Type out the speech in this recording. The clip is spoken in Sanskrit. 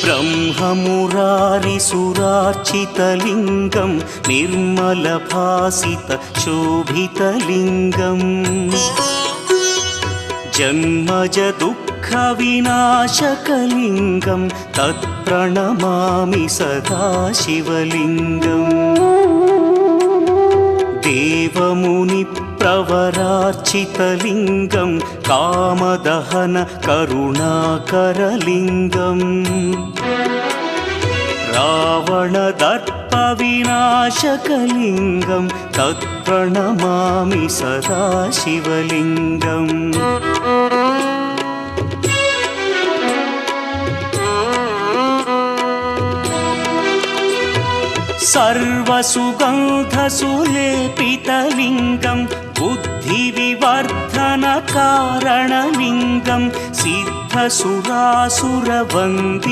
ब्रह्ममुरारिसुरार्चितलिङ्गं निर्मलभासितशोभितलिङ्गम् जन्मजदुःखविनाशकलिङ्गं तत्प्रणमामि सदा शिवलिङ्गम् देवमुनिप्रवरार्चितलिङ्गं कामदहन करुणाकरलिङ्गम् रावणदर्पविनाशकलिङ्गं तत्प्रणमामि सदा शिवलिङ्गम् सर्वसुगन्धसुलेपितलिङ्गं बुद्धिविवर्धनकारणलिङ्गं सिद्धसुरासुरवन्दितलिङ्गम्